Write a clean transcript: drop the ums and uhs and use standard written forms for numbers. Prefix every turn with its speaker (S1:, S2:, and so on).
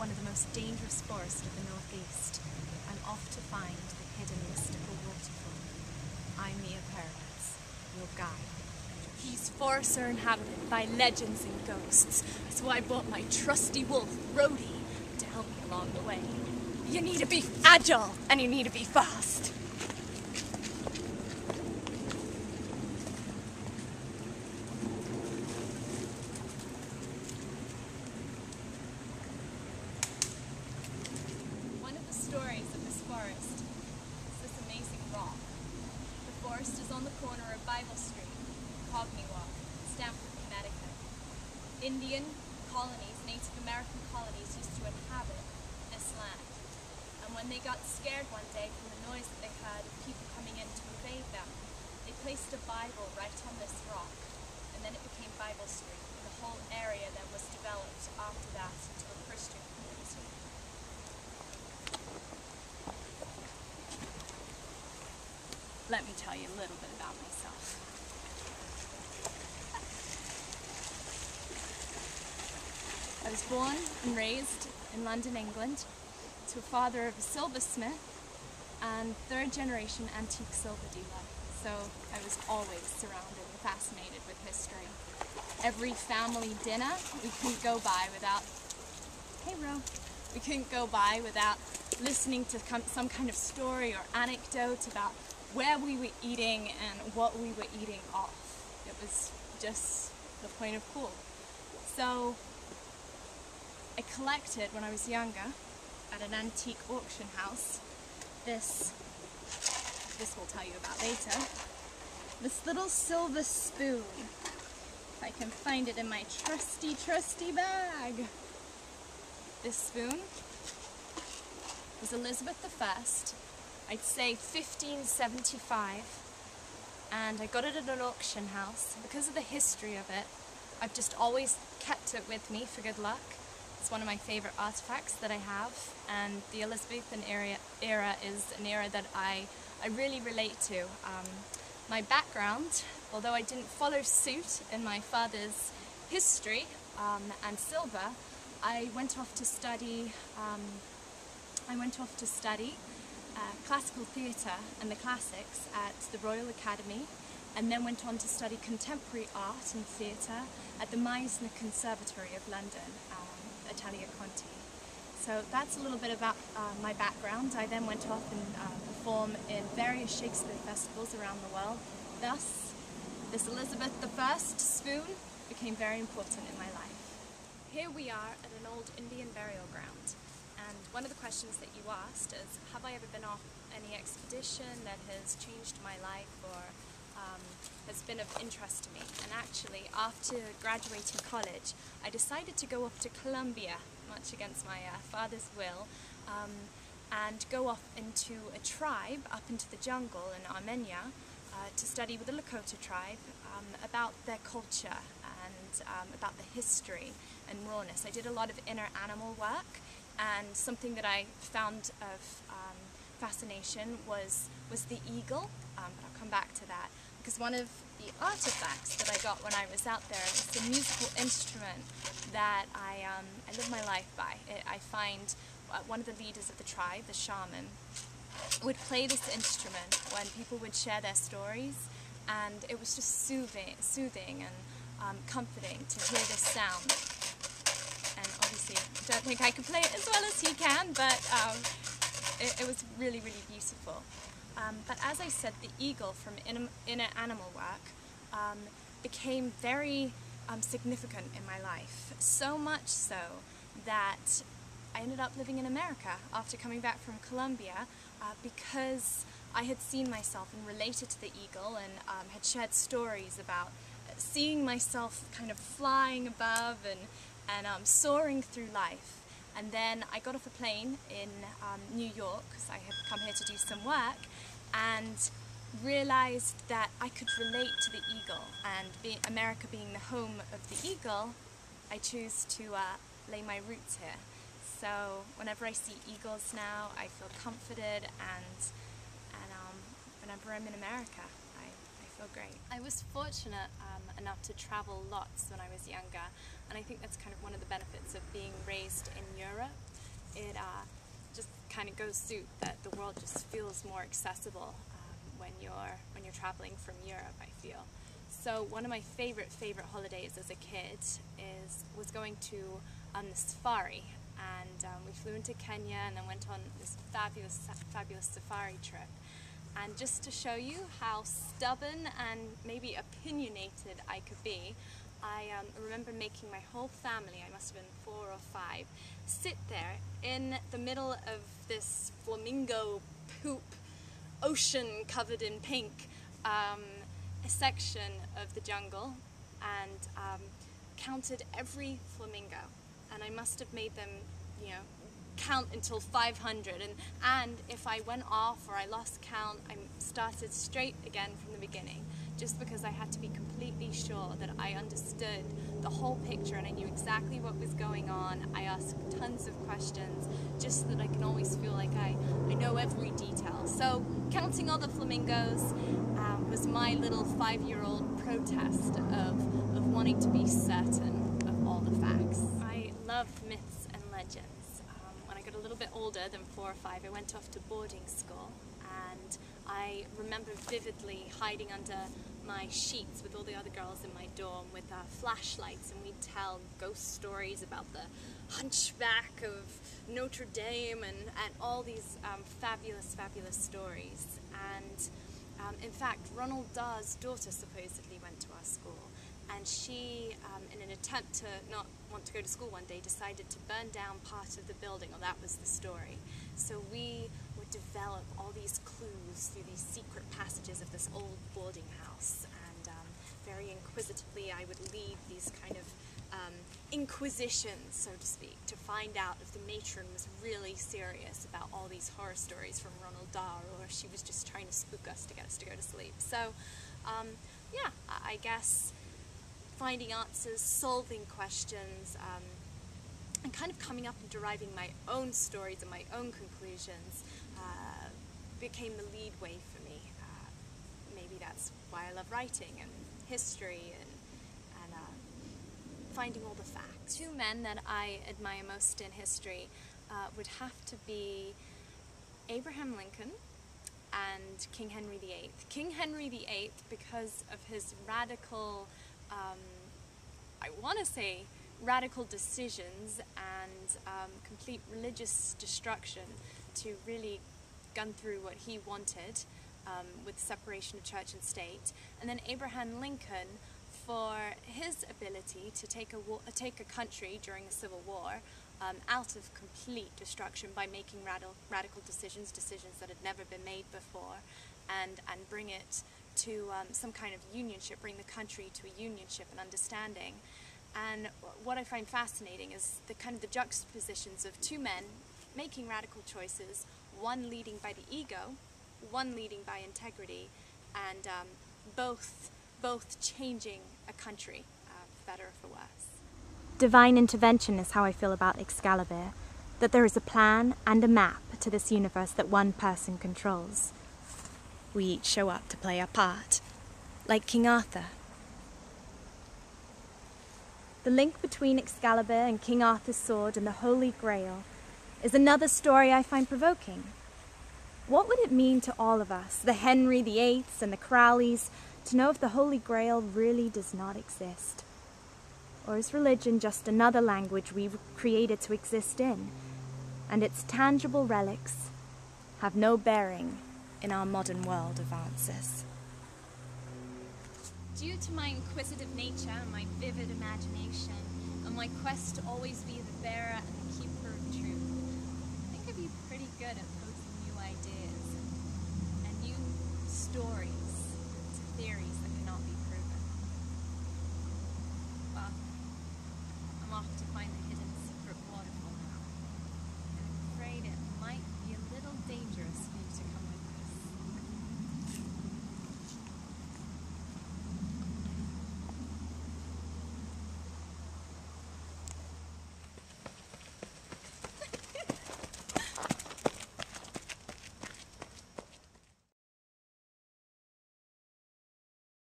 S1: one of the most dangerous forests of the northeast. I'm off to find the hidden mystical waterfall. I'm MiaHostArch, your guide. These forests are inhabited by legends and ghosts, so I brought my trusty wolf, Rhodey, to help me along the way. You need to be agile, and you need to be fast. One of the stories of this forest is this amazing rock. The forest is on the corner of Bible Street, Walk, Stamford, Connecticut. Indian colonies, Native American colonies, used to inhabit this land. And when they got scared one day from the noise that they heard of people coming in to invade them, they placed a Bible right on this rock, and then it became Bible Street, and the whole area then was developed after that into a Christian community. Let me tell you a little bit about myself. I was born and raised in London, England, to a father of a silversmith and third-generation antique silver dealer. So I was always surrounded and fascinated with history. Every family dinner, we couldn't go by without, we couldn't go by without listening to some kind of story or anecdote about where we were eating and what we were eating off. It was just the point of cool. So I collected, when I was younger, at an antique auction house, this we'll tell you about later, this little silver spoon. If I can find it in my trusty bag. This spoon was Elizabeth I, I'd say 1575, and I got it at an auction house. Because of the history of it, I've just always kept it with me for good luck. It's one of my favorite artifacts that I have, and the Elizabethan era is an era that I really relate to. My background, although I didn't follow suit in my father's history and silver, I went off to study classical theatre and the classics at the Royal Academy, and then went on to study contemporary art and theatre at the Meisner Conservatory of London, Italia Conti. So that's a little bit about my background. I then went off and performed in various Shakespeare festivals around the world. Thus, this Elizabeth I spoon became very important in my life. Here we are at an old Indian burial ground, and one of the questions that you asked is, have I ever been off any expedition that has changed my life or has been of interest to me? And actually, after graduating college, I decided to go off to Colombia, much against my father's will, and go off into a tribe up into the jungle in Armenia to study with the Lakota tribe about their culture and about the history and rawness. I did a lot of inner animal work, and something that I found of fascination was the eagle, but I'll come back to that, because one of the artifacts that I got when I was out there is a musical instrument that I live my life by. I find one of the leaders of the tribe, the shaman, would play this instrument when people would share their stories, and it was just soothing and comforting to hear this sound. And obviously, I don't think I could play it as well as he can, but it was really, really beautiful. But as I said, the eagle from inner animal work became very significant in my life. So much so that I ended up living in America after coming back from Colombia because I had seen myself and related to the eagle, and had shared stories about seeing myself kind of flying above and soaring through life. And then I got off a plane in New York, because I had come here to do some work, and realized that I could relate to the eagle, and America being the home of the eagle, I choose to lay my roots here. So whenever I see eagles now, I feel comforted, and whenever I'm in America, I feel great. I was fortunate enough to travel lots when I was younger, and I think that's kind of one of the benefits of being raised in Europe. it just kind of goes through that the world just feels more accessible when you're traveling from Europe, I feel. So one of my favorite holidays as a kid was going to the safari, and we flew into Kenya and then went on this fabulous safari trip. And just to show you how stubborn and maybe opinionated I could be, I remember making my whole family, I must have been 4 or 5, sit there in the middle of this flamingo poop ocean covered in pink a section of the jungle, and counted every flamingo. And I must have made them, you know, count until 500, and if I went off or I lost count, I started straight again from the beginning, just because I had to be completely sure that I understood the whole picture and I knew exactly what was going on. I asked tons of questions just so that I can always feel like I know every detail. So counting all the flamingos was my little 5-year-old protest of wanting to be certain of all the facts. I love myths and legends. When I got a little bit older than 4 or 5, I went off to boarding school, and I remember vividly hiding under my sheets with all the other girls in my dorm with flashlights, and we'd tell ghost stories about the hunchback of Notre Dame and all these fabulous stories. And in fact, Ronald Dahl's daughter supposedly went to our school, and she, in an attempt to not want to go to school one day, decided to burn down part of the building. Well, that was the story. So we would develop all these clues through these secret passages of this old boarding house, and very inquisitively I would lead these kind of inquisitions, so to speak, to find out if the matron was really serious about all these horror stories from Ronald Dahl, or she was just trying to spook us to get us to go to sleep. So yeah, I guess finding answers, solving questions, and kind of coming up and deriving my own stories and my own conclusions became the lead way for me. Maybe that's why I love writing and history and finding all the facts. 2 men that I admire most in history would have to be Abraham Lincoln and King Henry VIII. King Henry VIII, because of his radical, I want to say radical decisions and complete religious destruction to really gun through what he wanted with separation of church and state. And then Abraham Lincoln, for his ability to take a country during the Civil War out of complete destruction by making radical decisions that had never been made before, and bring it to some kind of unionship, bring the country to a unionship and understanding. And what I find fascinating is the kind of the juxtapositions of 2 men making radical choices, one leading by the ego, one leading by integrity, and both changing a country, for better or for worse.
S2: Divine intervention is how I feel about Excalibur, that there is a plan and a map to this universe that one person controls. We each show up to play our part, like King Arthur. The link between Excalibur and King Arthur's sword and the Holy Grail is another story I find provoking. What would it mean to all of us, the Henry VIIIs and the Crowleys, to know if the Holy Grail really does not exist? Or is religion just another language we've created to exist in, and its tangible relics have no bearing in our modern world of answers?
S1: Due to my inquisitive nature and my vivid imagination, and my quest to always be the bearer and the keeper of truth, I think I'd be pretty good at posing new ideas and new stories to theories